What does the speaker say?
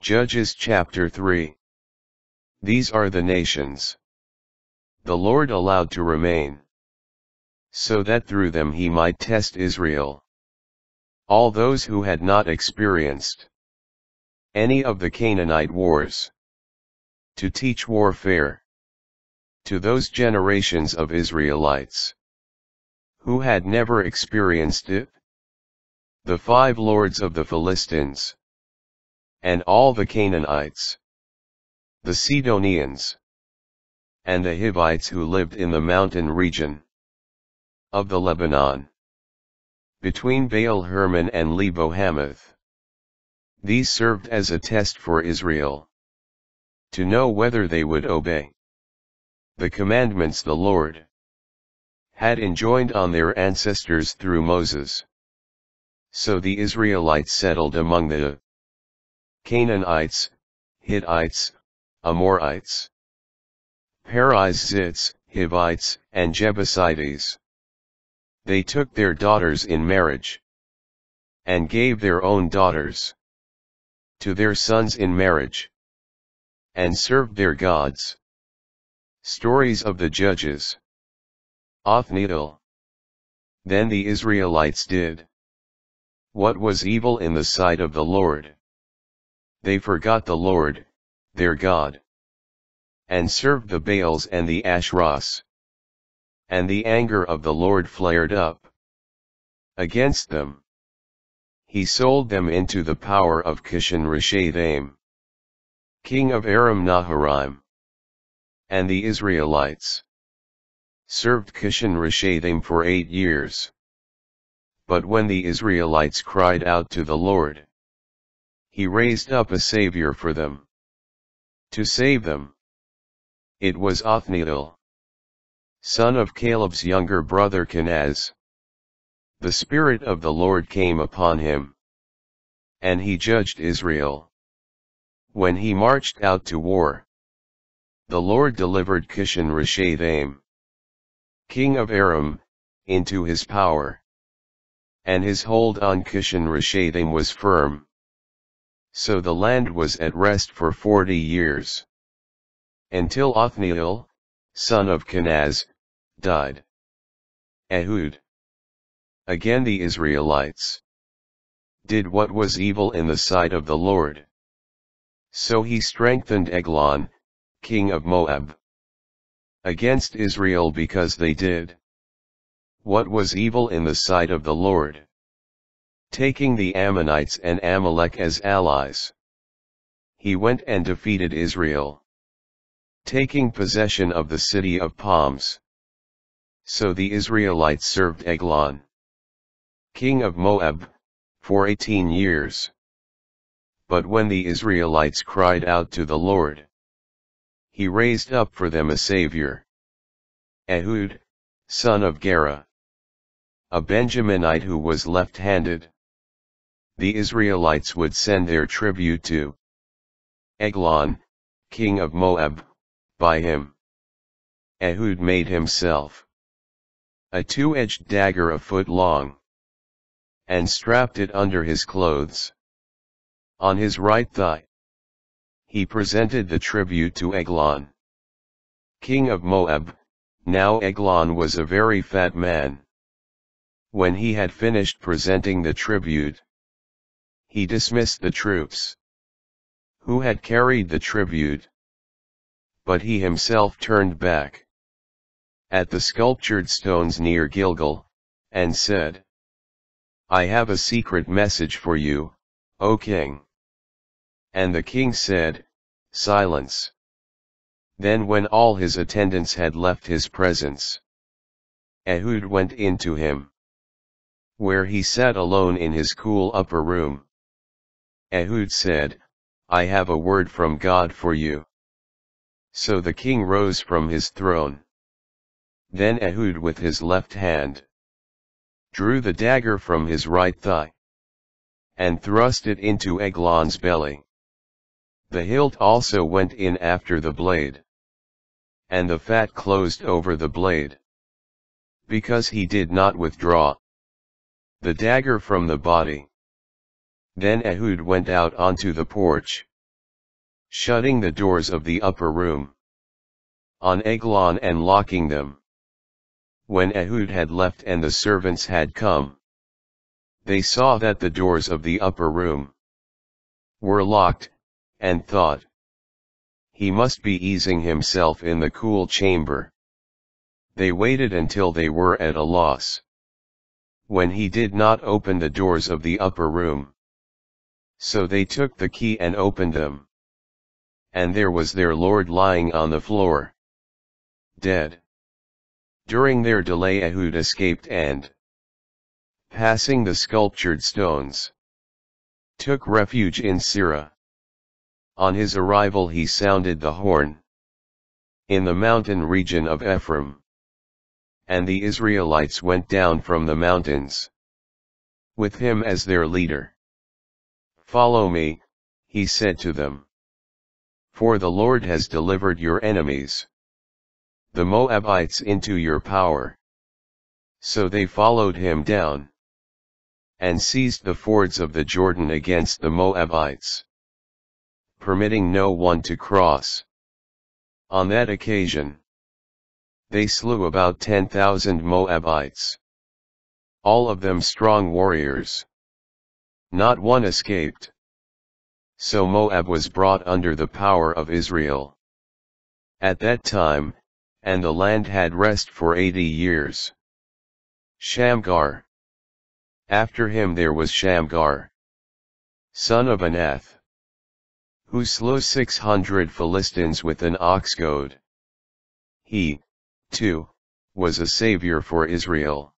Judges chapter 3. These are the nations the Lord allowed to remain, so that through them he might test Israel. All those who had not experienced any of the Canaanite wars, to teach warfare to those generations of Israelites who had never experienced it. The 5 lords of the Philistines, and all the Canaanites, the Sidonians, and the Hivites who lived in the mountain region of the Lebanon, between Baal Hermon and Lebo Hamath. These served as a test for Israel, to know whether they would obey the commandments the Lord had enjoined on their ancestors through Moses. So the Israelites settled among the Canaanites, Hittites, Amorites, Perizzites, Hivites, and Jebusites. They took their daughters in marriage, and gave their own daughters to their sons in marriage, and served their gods. Stories of the Judges. Othniel. Then the Israelites did what was evil in the sight of the Lord. They forgot the Lord, their God, and served the Baals and the Asherahs. And the anger of the Lord flared up against them. He sold them into the power of Cushan-Rishathaim, king of Aram Naharaim. And the Israelites served Cushan-Rishathaim for 8 years. But when the Israelites cried out to the Lord, he raised up a Savior for them, to save them. It was Othniel, son of Caleb's younger brother Kenaz. The Spirit of the Lord came upon him, and he judged Israel. When he marched out to war, the Lord delivered Cushan-Rishathaim, king of Aram, into his power, and his hold on Cushan-Rishathaim was firm. So the land was at rest for 40 years, until Othniel, son of Kenaz, died. Ehud. Again the Israelites did what was evil in the sight of the Lord. So he strengthened Eglon, king of Moab, against Israel because they did what was evil in the sight of the Lord, taking the Ammonites and Amalek as allies. He went and defeated Israel, taking possession of the city of palms. So the Israelites served Eglon, king of Moab, for 18 years. But when the Israelites cried out to the Lord, he raised up for them a Savior, Ehud, son of Gera, a Benjaminite who was left-handed. The Israelites would send their tribute to Eglon, king of Moab, by him. Ehud made himself a 2-edged dagger a foot long, and strapped it under his clothes, on his right thigh. He presented the tribute to Eglon, king of Moab. Now Eglon was a very fat man. When he had finished presenting the tribute, he dismissed the troops who had carried the tribute, but he himself turned back at the sculptured stones near Gilgal, and said, I have a secret message for you, O king. And the king said, Silence. Then when all his attendants had left his presence, Ehud went in to him, where he sat alone in his cool upper room. Ehud said, I have a word from God for you. So the king rose from his throne. Then Ehud with his left hand drew the dagger from his right thigh, and thrust it into Eglon's belly. The hilt also went in after the blade, and the fat closed over the blade, because he did not withdraw the dagger from the body. Then Ehud went out onto the porch, shutting the doors of the upper room on Eglon and locking them. When Ehud had left and the servants had come, they saw that the doors of the upper room were locked, and thought, he must be easing himself in the cool chamber. They waited until they were at a loss, when he did not open the doors of the upper room. So they took the key and opened them. And there was their lord lying on the floor, dead. During their delay Ehud escaped and, passing the sculptured stones, took refuge in Sirah. On his arrival he sounded the horn in the mountain region of Ephraim. And the Israelites went down from the mountains, with him as their leader. Follow me, he said to them. For the Lord has delivered your enemies, the Moabites, into your power. So they followed him down, and seized the fords of the Jordan against the Moabites, permitting no one to cross. On that occasion, they slew about 10,000 Moabites, all of them strong warriors. Not one escaped. So Moab was brought under the power of Israel at that time, and the land had rest for 80 years. Shamgar. After him there was Shamgar, son of Anath, who slew 600 Philistines with an ox goad. He, too, was a savior for Israel.